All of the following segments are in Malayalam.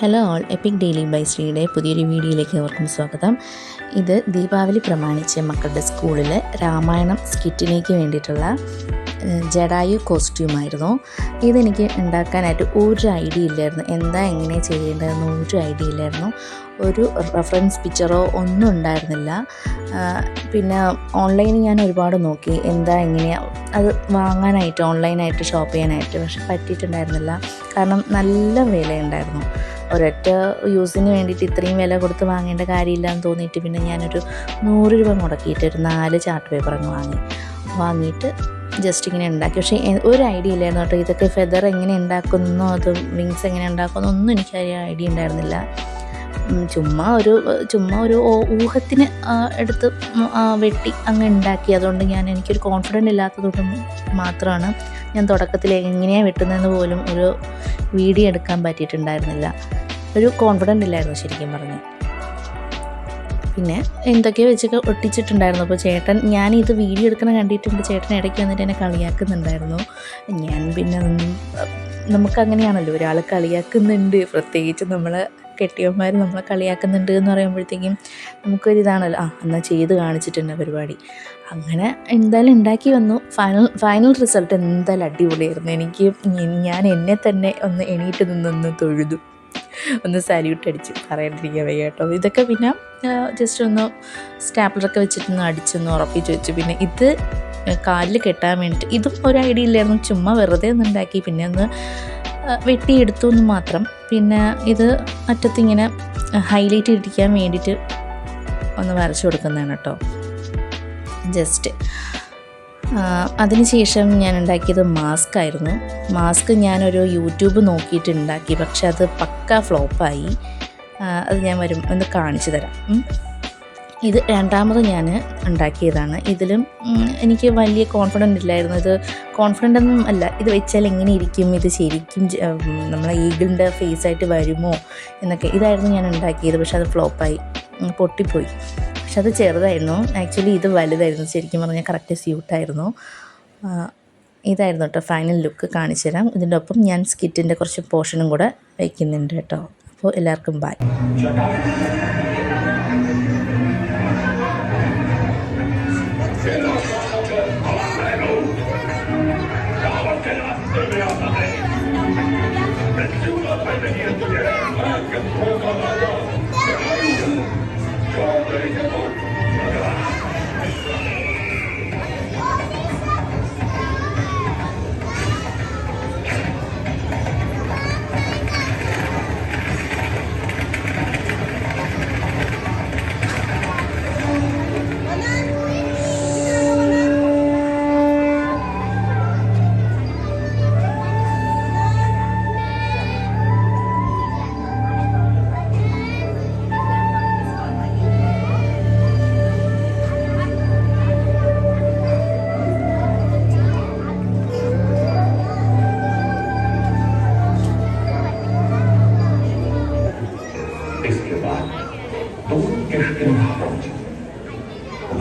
Hello all, epic daily by ശ്രീയുടെ പുതിയൊരു വീഡിയോയിലേക്ക് അവർക്കും സ്വാഗതം. ഇത് ദീപാവലി പ്രമാണിച്ച് മക്കളുടെ സ്കൂളിൽ രാമായണം സ്കിറ്റിലേക്ക് വേണ്ടിയിട്ടുള്ള ജടായു കോസ്റ്റ്യൂമായിരുന്നു. ഇതെനിക്ക് ഉണ്ടാക്കാനായിട്ട് ഒരു ഐഡിയ ഇല്ലായിരുന്നു, എങ്ങനെ ചെയ്യേണ്ടതെന്ന് ഒരു ഐഡിയ ഇല്ലായിരുന്നു. ഒരു റെഫറൻസ് പിക്ചറോ ഒന്നും ഉണ്ടായിരുന്നില്ല. പിന്നെ ഓൺലൈനിൽ ഞാൻ ഒരുപാട് നോക്കി എങ്ങനെയാണ് അത് വാങ്ങാനായിട്ട്, ഓൺലൈനായിട്ട് ഷോപ്പ് ചെയ്യാനായിട്ട്. പക്ഷെ പറ്റിയിട്ടുണ്ടായിരുന്നില്ല, കാരണം നല്ല വിലയുണ്ടായിരുന്നു. ഒരൊറ്റ യൂസിന് വേണ്ടിയിട്ട് ഇത്രയും വില കൊടുത്ത് വാങ്ങേണ്ട കാര്യമില്ല എന്ന് തോന്നിയിട്ട് പിന്നെ ഞാനൊരു 100 രൂപ മുടക്കിയിട്ട് ഒരു 4 ചാർട്ട് പേപ്പർ അങ്ങ് വാങ്ങിയിട്ട് ജസ്റ്റ് ഇങ്ങനെ ഉണ്ടാക്കി. പക്ഷേ ഒരു ഐഡിയ ഇല്ലായിരുന്നു കേട്ടോ, ഇതൊക്കെ ഫെദർ എങ്ങനെ ഉണ്ടാക്കുന്നോ അത് വിങ്സ് എങ്ങനെ ഉണ്ടാക്കുന്നോ ഒന്നും എനിക്ക് ഐഡിയ ഉണ്ടായിരുന്നില്ല. ചുമ്മാ ഒരു ഊഹത്തിന് എടുത്ത് വെട്ടി അങ്ങ് ഉണ്ടാക്കി. അതുകൊണ്ട് എനിക്കൊരു കോൺഫിഡൻ്റ് ഇല്ലാത്തതുകൊണ്ട് മാത്രമാണ് ഞാൻ തുടക്കത്തിൽ എങ്ങനെയാണ് വെട്ടുന്നതെന്ന് പോലും ഒരു വീഡിയോ എടുക്കാൻ പറ്റിയിട്ടുണ്ടായിരുന്നില്ല. ഒരു കോൺഫിഡൻ്റ് ഇല്ലായിരുന്നു ശരിക്കും പറഞ്ഞ്. പിന്നെ എന്തൊക്കെയോ വെച്ചൊക്കെ ഒട്ടിച്ചിട്ടുണ്ടായിരുന്നു. അപ്പോൾ ചേട്ടൻ, ഞാനിത് വീഡിയോ എടുക്കണ കണ്ടിട്ടുണ്ട്, ചേട്ടൻ ഇടയ്ക്ക് വന്നിട്ട് എന്നെ കളിയാക്കുന്നുണ്ടായിരുന്നു. ഞാൻ പിന്നെ നമുക്കങ്ങനെയാണല്ലോ, ഒരാൾ കളിയാക്കുന്നുണ്ട്, പ്രത്യേകിച്ച് നമ്മൾ കെട്ടിയന്മാർ നമ്മളെ കളിയാക്കുന്നുണ്ട് എന്ന് പറയുമ്പോഴത്തേക്കും നമുക്കൊരിതാണല്ലോ, എന്നാൽ ചെയ്ത് കാണിച്ചിട്ടുണ്ട് പരിപാടി. അങ്ങനെ എന്തായാലും ഉണ്ടാക്കി വന്നു. ഫൈനൽ റിസൾട്ട് എന്തായാലും അടിപൊളിയായിരുന്നു. ഞാൻ എന്നെ തന്നെ ഒന്ന് എണീറ്റ് നിന്നൊന്ന് തൊഴുതു, ഒന്ന് സാല്യൂട്ട് അടിച്ച്, പറയാണ്ടിരിക്കാൻ വയ്യ കേട്ടോ. ഇതൊക്കെ പിന്നെ ജസ്റ്റ് ഒന്ന് സ്റ്റാപ്ലറൊക്കെ വെച്ചിട്ടൊന്ന് അടിച്ചൊന്ന് ഉറപ്പിച്ച് വെച്ചു. പിന്നെ ഇത് കാലിൽ കെട്ടാൻ വേണ്ടിയിട്ട് ഇതും ഒരു ഐഡിയ ഇല്ലായിരുന്നു, ചുമ്മാ വെറുതെ ഒന്ന് ഉണ്ടാക്കി. പിന്നെ ഒന്ന് വെട്ടിയെടുത്തു എന്ന് മാത്രം. പിന്നെ ഇത് അറ്റത്തിങ്ങനെ ഹൈലൈറ്റ് ഇരിക്കാൻ വേണ്ടിയിട്ട് ഒന്ന് വരച്ചു കൊടുക്കുന്നതാണ് കേട്ടോ, ജസ്റ്റ്. അതിനുശേഷം ഞാൻ ഉണ്ടാക്കിയത് മാസ്ക് ആയിരുന്നു. മാസ്ക് ഞാനൊരു യൂട്യൂബ് നോക്കിയിട്ട് ഉണ്ടാക്കി, പക്ഷെ അത് പക്ക ഫ്ലോപ്പായി. അത് ഞാൻ ഒന്ന് കാണിച്ചു തരാം. ഇത് രണ്ടാമത് ഞാൻ ഉണ്ടാക്കിയതാണ്. ഇതിലും എനിക്ക് വലിയ കോൺഫിഡൻ്റ് ഇല്ലായിരുന്നു. ഇത് കോൺഫിഡൻ്റ് ഒന്നും അല്ല, ഇത് വെച്ചാൽ എങ്ങനെ ഇരിക്കും, ഇത് ശരിക്കും നമ്മളെ ഈഗിളിൻ്റെ ഫേസായിട്ട് വരുമോ എന്നൊക്കെ ഇതായിരുന്നു ഞാൻ ഉണ്ടാക്കിയത്. പക്ഷെ അത് ഫ്ലോപ്പായി, പൊട്ടിപ്പോയി. പക്ഷെ അത് ചെറുതായിരുന്നു, ആക്ച്വലി ഇത് വലുതായിരുന്നു. ശരിക്കും പറഞ്ഞാൽ കറക്റ്റ് സ്യൂട്ടായിരുന്നു. ഇതായിരുന്നു കേട്ടോ ഫൈനൽ ലുക്ക്. കാണിച്ചു തരാം. ഇതിൻ്റെ ഒപ്പം ഞാൻ സ്കിറ്റിൻ്റെ കുറച്ച് പോർഷനും കൂടെ വയ്ക്കുന്നുണ്ട് കേട്ടോ. അപ്പോൾ എല്ലാവർക്കും ബൈ.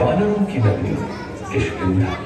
वानरों की नगरी किष्किंधा।